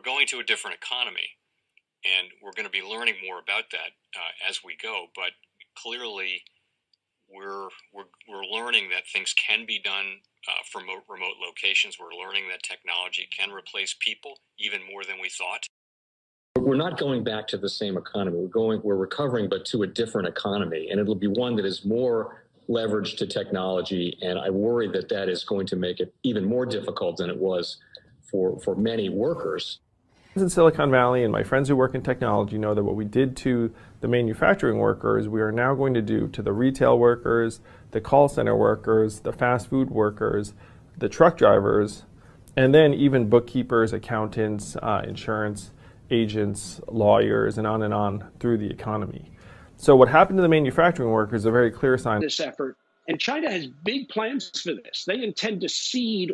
going to a different economy, and we're going to be learning more about that as we go. But clearly, we're learning that things can be done from remote locations. We're learning that technology can replace people even more than we thought. We're not going back to the same economy. We're recovering, but to a different economy, and it'll be one that is more leveraged to technology. And I worry that that is going to make it even more difficult than it was for many workers. In Silicon Valley, and my friends who work in technology know that what we did to the manufacturing workers, we are now going to do to the retail workers, the call center workers, the fast food workers, the truck drivers, and then even bookkeepers, accountants, insurance agents, lawyers, and on through the economy. So what happened to the manufacturing workers is a very clear sign. This effort, and China has big plans for this. They intend to seed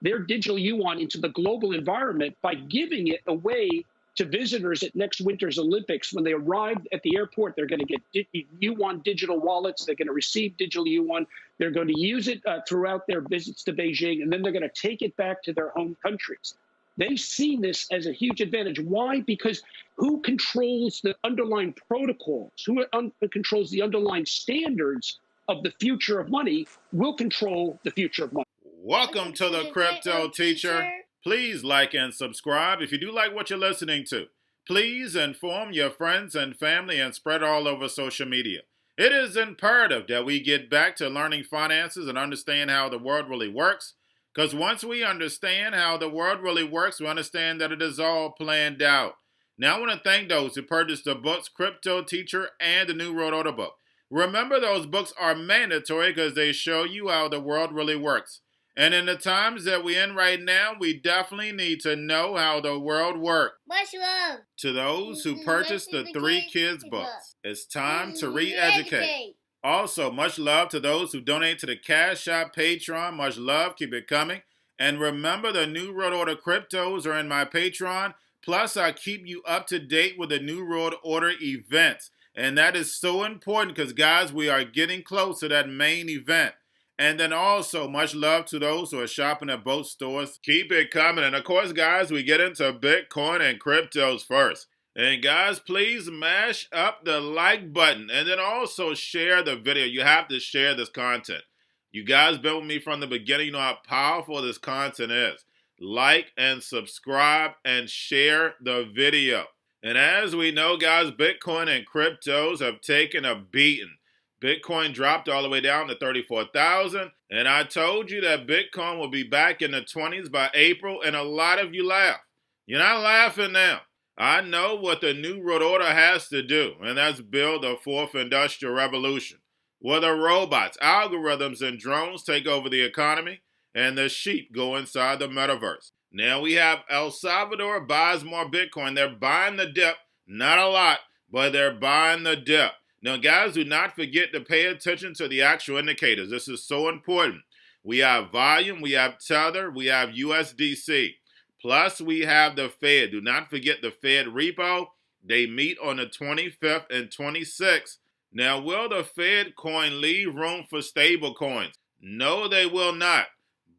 their digital yuan into the global environment by giving it away to visitors at next winter's Olympics. When they arrive at the airport, they're going to get yuan digital wallets. They're going to receive digital yuan. They're going to use it throughout their visits to Beijing, and then they're going to take it back to their home countries. They see this as a huge advantage. Why? Because who controls the underlying protocols, who controls the underlying standards of the future of money will control the future of money. Welcome to the Crypto Teacher. Please like and subscribe if you do like what you're listening to. Please inform your friends and family and spread all over social media. It is imperative that we get back to learning finances and understand how the world really works. Because once we understand how the world really works, we understand that it is all planned out. Now I want to thank those who purchased the books Cryptoteacher and the New World Order book. Remember, those books are mandatory because they show you how the world really works. And in the times that we're in right now, we definitely need to know how the world works. Much love To those who purchased the Three Kids books, it's time to re-educate. Also, much love to those who donate to the Cash App, Patreon. Much love. Keep it coming. And remember, the New World Order cryptos are in my Patreon. Plus, I keep you up to date with the New World Order events. And that is so important because, guys, we are getting close to that main event. And then also, much love to those who are shopping at both stores. Keep it coming. And, of course, guys, we get into Bitcoin and cryptos first. And guys, please mash up the like button and then also share the video. You have to share this content. You guys been with me from the beginning. You know how powerful this content is. Like and subscribe and share the video. And as we know, guys, Bitcoin and cryptos have taken a beating. Bitcoin dropped all the way down to 34,000. And I told you that Bitcoin will be back in the 20s by April. And a lot of you laugh. You're not laughing now. I know what the New World Order has to do, and that's build a fourth industrial revolution, where the robots, algorithms, and drones take over the economy, and the sheep go inside the metaverse. Now we have El Salvador buys more Bitcoin. They're buying the dip, not a lot, but they're buying the dip. Now, guys, do not forget to pay attention to the actual indicators. This is so important. We have volume, we have Tether, we have USDC. Plus, we have the Fed. Do not forget the Fed repo. They meet on the 25th and 26th. Now, will the Fed coin leave room for stable coins? No, they will not.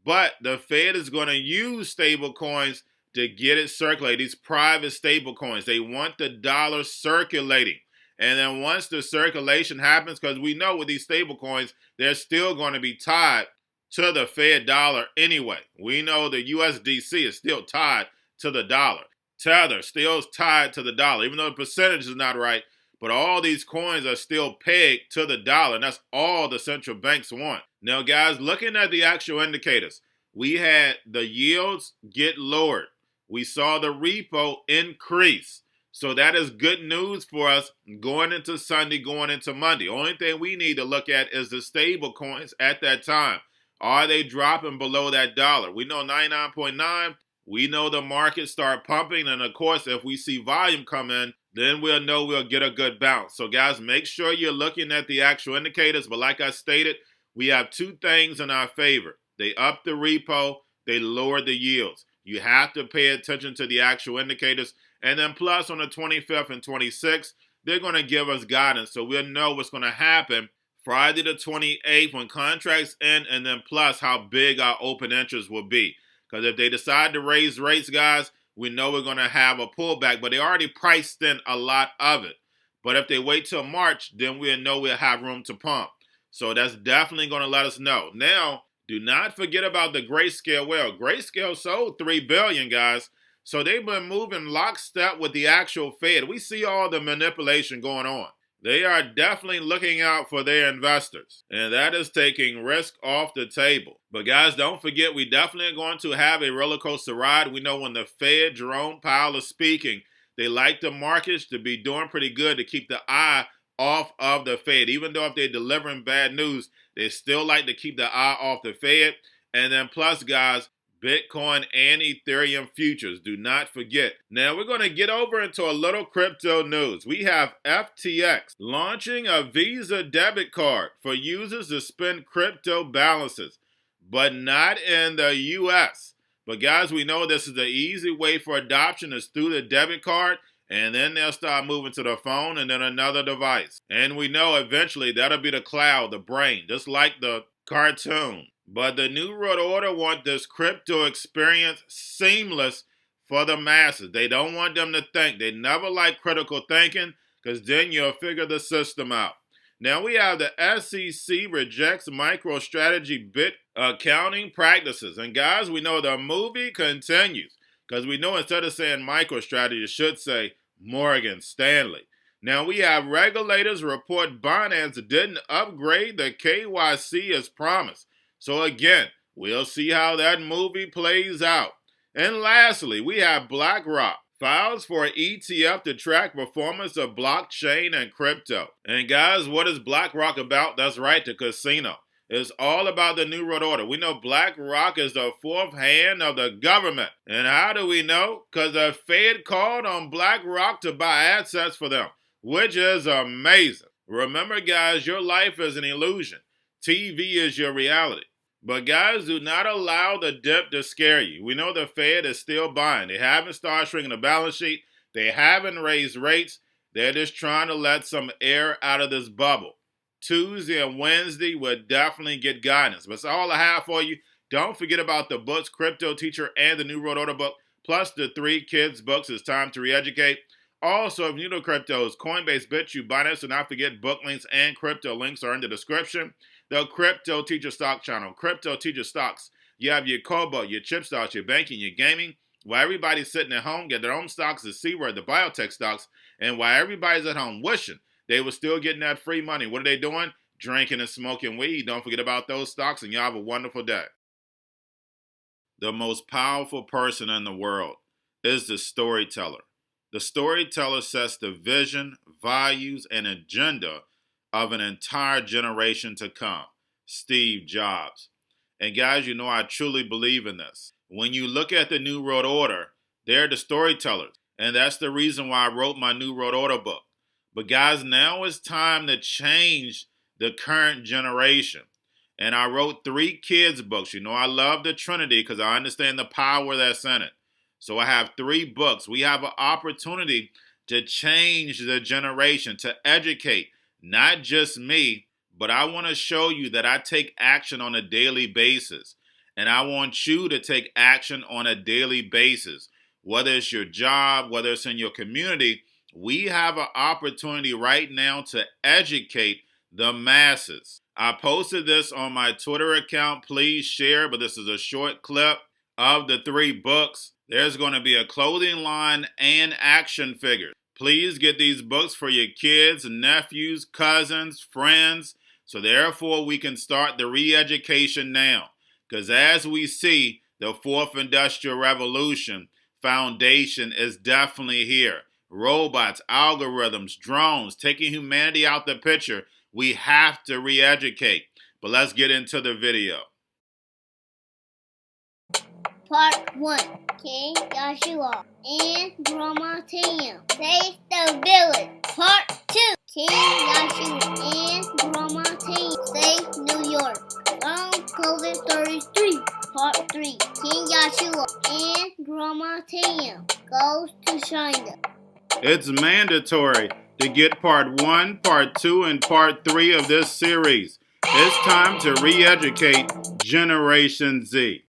But the Fed is going to use stable coins to get it circulated. These private stable coins. They want the dollar circulating. And then once the circulation happens, because we know with these stable coins, they're still going to be tied to the Fed dollar anyway. We know the USDC is still tied to the dollar. Tether still tied to the dollar, even though the percentage is not right. But all these coins are still pegged to the dollar, and that's all the central banks want. Now, guys, looking at the actual indicators, we had the yields get lowered. We saw the repo increase. So that is good news for us going into Sunday, going into Monday. Only thing we need to look at is the stable coins at that time. Are they dropping below that dollar? We know 99.9. We know the market start pumping. And, of course, if we see volume come in, then we'll know we'll get a good bounce. So, guys, make sure you're looking at the actual indicators. But like I stated, we have two things in our favor. They upped the repo. They lowered the yields. You have to pay attention to the actual indicators. And then plus on the 25th and 26th, they're going to give us guidance. So we'll know what's going to happen Friday the 28th when contracts end, and then plus how big our open interest will be. Because if they decide to raise rates, guys, we know we're going to have a pullback, but they already priced in a lot of it. But if they wait till March, then we'll know we'll have room to pump. So that's definitely going to let us know. Now, do not forget about the Grayscale whale. Grayscale sold $3 billion, guys. So they've been moving lockstep with the actual Fed. We see all the manipulation going on. They are definitely looking out for their investors, and that is taking risk off the table. But guys, don't forget, we definitely are going to have a roller coaster ride. We know when the Fed, Jerome Powell, is speaking, they like the markets to be doing pretty good to keep the eye off of the Fed. Even though if they're delivering bad news, they still like to keep the eye off the Fed. And then plus, guys, Bitcoin and Ethereum futures. Do not forget. Now we're going to get over into a little crypto news. We have FTX launching a Visa debit card for users to spend crypto balances, but not in the US. But guys, we know this is the easy way for adoption is through the debit card, and then they'll start moving to the phone and then another device. And we know eventually that'll be the cloud, the brain, just like the cartoon. But the New World Order want this crypto experience seamless for the masses. They don't want them to think. They never like critical thinking because then you'll figure the system out. Now we have the SEC rejects MicroStrategy bit accounting practices. And guys, we know the movie continues because we know instead of saying MicroStrategy, it should say Morgan Stanley. Now we have regulators report Binance didn't upgrade the KYC as promised. So again, we'll see how that movie plays out. And lastly, we have BlackRock files for an ETF to track performance of blockchain and crypto. And guys, what is BlackRock about? That's right, the casino. It's all about the New World Order. We know BlackRock is the fourth hand of the government. And how do we know? Because the Fed called on BlackRock to buy assets for them, which is amazing. Remember, guys, your life is an illusion. TV is your reality. But guys, do not allow the dip to scare you. We know the Fed is still buying. They haven't started shrinking the balance sheet. They haven't raised rates. They're just trying to let some air out of this bubble. Tuesday and Wednesday will definitely get guidance. But that's all I have for you. Don't forget about the books, Cryptoteacher and the New World Order book, plus the 3 kids books. It's time to re-educate. Also, if you're new to cryptos, Coinbase, Bitrue, Binance, do not forget book links and crypto links are in the description. The Cryptoteacher stock channel, Cryptoteacher stocks. You have your Kobo, your chip stocks, your banking, your gaming. While everybody's sitting at home, get their own stocks, the C-word, the biotech stocks. And while everybody's at home wishing they were still getting that free money, what are they doing? Drinking and smoking weed. Don't forget about those stocks, and y'all have a wonderful day. The most powerful person in the world is the storyteller. The storyteller sets the vision, values, and agenda of an entire generation to come. Steve Jobs. And guys, you know I truly believe in this. When you look at the New World Order, they're the storytellers. And that's the reason why I wrote my New World Order book. But guys, now it's time to change the current generation. And I wrote 3 kids books. You know I love the Trinity because I understand the power that's in it. So I have 3 books. We have an opportunity to change the generation, to educate. Not just me, but I want to show you that I take action on a daily basis. And I want you to take action on a daily basis. Whether it's your job, whether it's in your community, we have an opportunity right now to educate the masses. I posted this on my Twitter account. Please share, but this is a short clip of the 3 books. There's going to be a clothing line and action figures. Please get these books for your kids, nephews, cousins, friends, so therefore we can start the re-education now. Because as we see, the 4th Industrial Revolution foundation is definitely here. Robots, algorithms, drones, taking humanity out the picture. We have to re-educate. But let's get into the video. Part 1. King Joshua and Grandma Tam save the village. Part 2. King Joshua and Grandma Tam save New York from COVID-33. Part 3. King Joshua and Grandma Tam goes to China. It's mandatory to get part 1, part 2, and part 3 of this series. It's time to re-educate Generation Z.